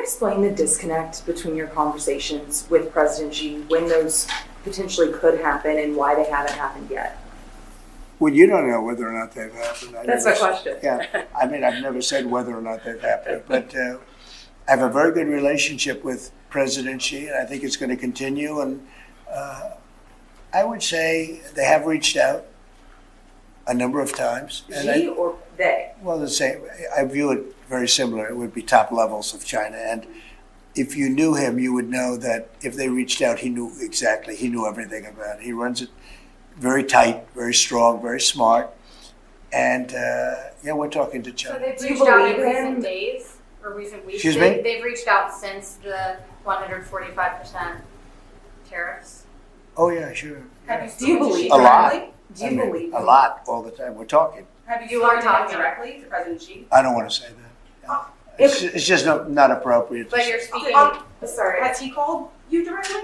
explain the disconnect between your conversations with President Xi, when those potentially could happen and why they haven't happened yet? Well, you don't know whether or not they've happened. That's my question. Yeah, I mean, I've never said whether or not they've happened, but I have a very good relationship with President Xi, and I think it's going to continue. And I would say they have reached out a number of times. Xi or they? Well, the same. I view it very similar. It would be top levels of China. And if you knew him, you would know that if they reached out, he knew exactly. He knew everything about it. He runs it very tight, very strong, very smart. And, we're talking to China. So they've reached out in recent days or recent weeks? Excuse me? They've reached out since the 145% tariffs? Oh, yeah, sure. Do you believe a lot? Do you believe a lot all the time? We're talking. Have you talked directly to President Xi? I don't want to say that. It's just not appropriate. But you're speaking. Sorry, has he called you directly,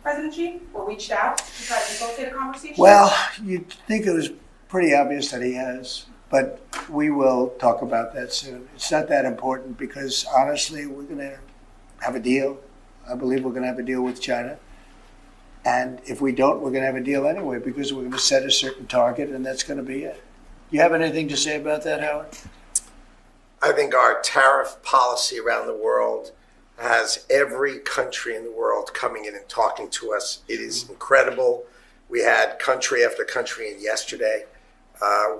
President Xi, or reached out to try to facilitate a conversation? Well, you'd think it was pretty obvious that he has, but we will talk about that soon. It's not that important because, honestly, we're going to have a deal. I believe we're going to have a deal with China. And if we don't, we're going to have a deal anyway because we're going to set a certain target, and that's going to be it. You have anything to say about that, Howard? I think our tariff policy around the world has every country in the world coming in and talking to us. It is incredible. We had country after country in yesterday.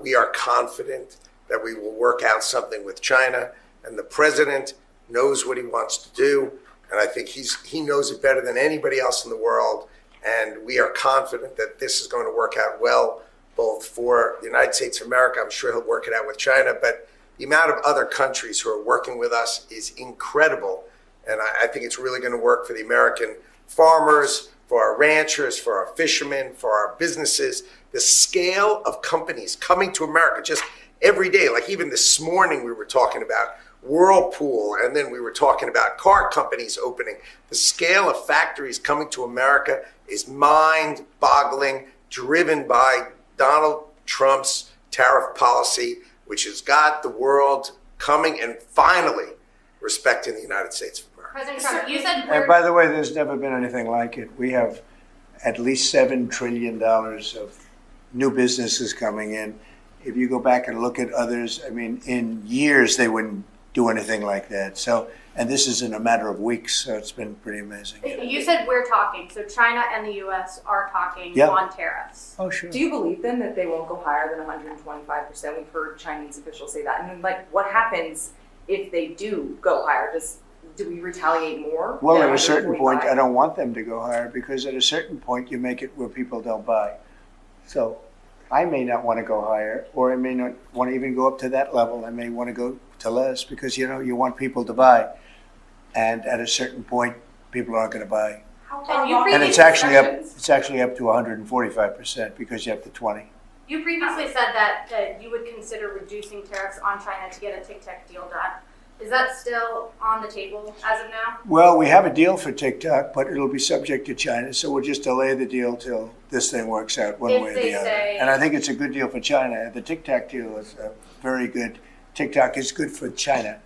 We are confident that we will work out something with China, and the president knows what he wants to do, and I think he knows it better than anybody else in the world, and we are confident that this is going to work out well, both for the United States of America. I'm sure he'll work it out with China, but the amount of other countries who are working with us is incredible, and I think it's really going to work for the American farmers, for our ranchers, for our fishermen, for our businesses. The scale of companies coming to America just every day, like even this morning we were talking about Whirlpool, and then we were talking about car companies opening. The scale of factories coming to America is mind-boggling, driven by Donald Trump's tariff policy, which has got the world coming and finally respecting the United States of America. President Trump, you said And by the way, there's never been anything like it. We have at least $7 trillion of new businesses coming in. If you go back and look at others, I mean, in years they wouldn't do anything like that. So, and this is in a matter of weeks, so it's been pretty amazing. You said we're talking, so China and the U.S. are talking on tariffs. Oh, sure. Do you believe then that they won't go higher than 125%? We've heard Chinese officials say that. And then, what happens if they do go higher? Do we retaliate more? Well, at a certain point, I don't want them to go higher because at a certain point, you make it where people don't buy. So I may not want to go higher, or I may not want to even go up to that level. I may want to go to less because, you want people to buy. And at a certain point, people aren't going to buy. And it's actually up. It's actually up to 145% because you have the 20. You previously said that you would consider reducing tariffs on China to get a TikTok deal done. Is that still on the table as of now? Well, we have a deal for TikTok, but it'll be subject to China, so we'll just delay the deal till this thing works out one way or the other. And I think it's a good deal for China. The TikTok deal is very good. TikTok is good for China,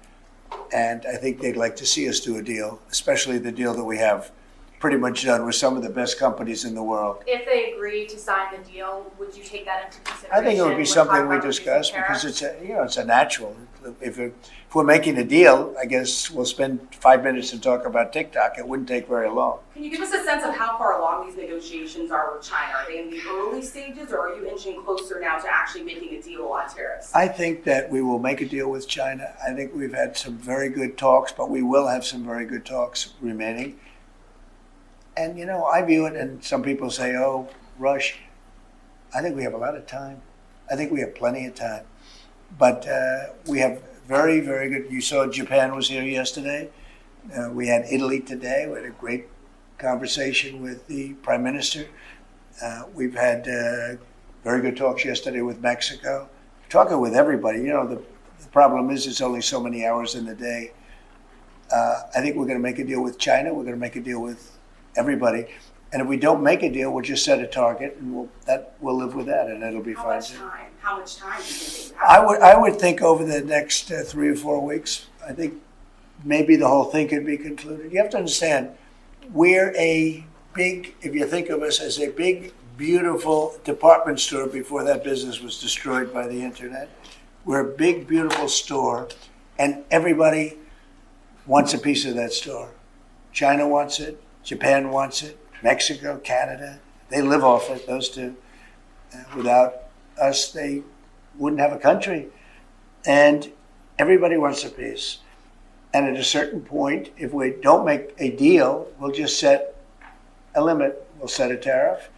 and I think they'd like to see us do a deal, especially the deal that we have pretty much done with some of the best companies in the world. If they agree to sign the deal, would you take that into consideration? I think it would be something we discuss because it's a natural. If we're making a deal, I guess we'll spend 5 minutes to talk about TikTok. It wouldn't take very long. Can you give us a sense of how far along these negotiations are with China? Are they in the early stages, or are you inching closer now to actually making a deal on tariffs? I think that we will make a deal with China. I think we've had some very good talks, but we will have some very good talks remaining. And, I view it, and some people say, oh, rush. I think we have a lot of time. I think we have plenty of time. But we have very, very good. You saw Japan was here yesterday. We had Italy today. We had a great conversation with the Prime Minister. We've had very good talks yesterday with Mexico. Talking with everybody. The problem is it's only so many hours in the day. I think we're going to make a deal with China. We're going to make a deal with everybody. And if we don't make a deal, we'll just set a target, and we'll live with that, and it'll be fine. How much time do you think? I would think over the next 3 or 4 weeks. I think maybe the whole thing could be concluded. You have to understand, we're a big, if you think of us as a big, beautiful department store before that business was destroyed by the internet. We're a big, beautiful store, and everybody wants a piece of that store. China wants it, Japan wants it, Mexico, Canada. They live off it, those two. Without us, they wouldn't have a country. And everybody wants a piece. And at a certain point, if we don't make a deal, we'll just set a limit. We'll set a tariff.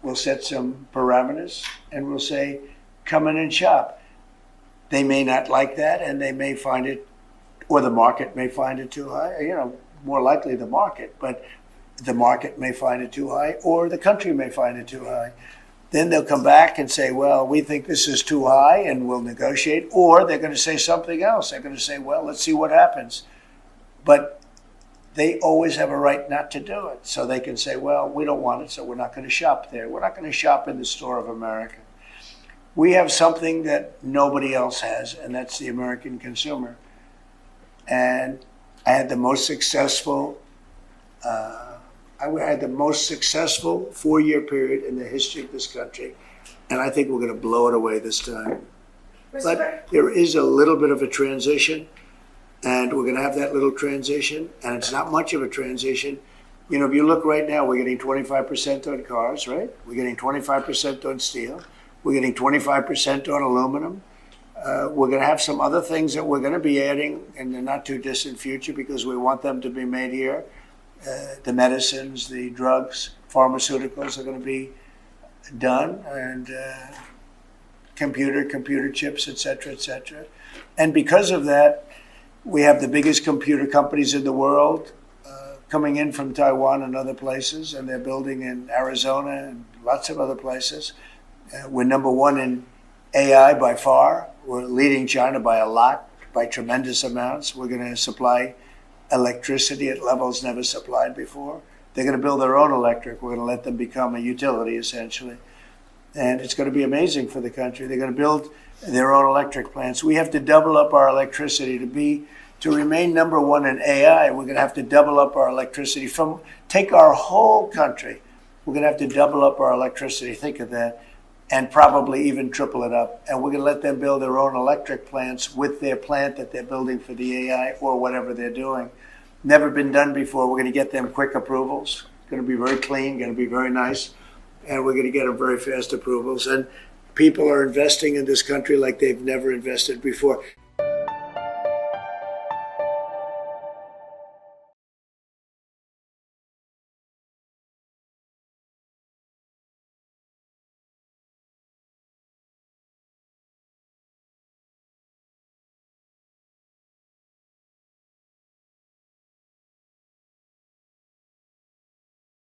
We'll set some parameters. And we'll say, come in and shop. They may not like that, and they may find it, or the market may find it too high. You know, more likely the market. But the market may find it too high, or the country may find it too high. Then they'll come back and say, well, we think this is too high, and we'll negotiate. Or they're going to say something else. They're going to say, well, let's see what happens. But they always have a right not to do it. So they can say, well, we don't want it, so we're not going to shop there. We're not going to shop in the store of America. We have something that nobody else has, and that's the American consumer. And I had the most successful 4-year period in the history of this country, and I think we're going to blow it away this time. But there is a little bit of a transition, and we're going to have that little transition, and it's not much of a transition. You know, if you look right now, we're getting 25% on cars, right? We're getting 25% on steel. We're getting 25% on aluminum. We're going to have some other things that we're going to be adding in the not too distant future because we want them to be made here. The medicines, the drugs, pharmaceuticals are going to be done, and computer chips, et cetera, et cetera. And because of that, we have the biggest computer companies in the world coming in from Taiwan and other places, and they're building in Arizona and lots of other places. We're number one in AI by far. We're leading China by a lot, by tremendous amounts. We're going to supply electricity at levels never supplied before. They're going to build their own electric. We're going to let them become a utility, essentially. And it's going to be amazing for the country. They're going to build their own electric plants. We have to double up our electricity to remain number one in AI. We're going to have to double up our electricity take our whole country. We're going to have to double up our electricity. Think of that. And probably even triple it up. And we're going to let them build their own electric plants with their plant that they're building for the AI or whatever they're doing. Never been done before. We're going to get them quick approvals. It's going to be very clean, going to be very nice. And we're going to get them very fast approvals. And people are investing in this country like they've never invested before.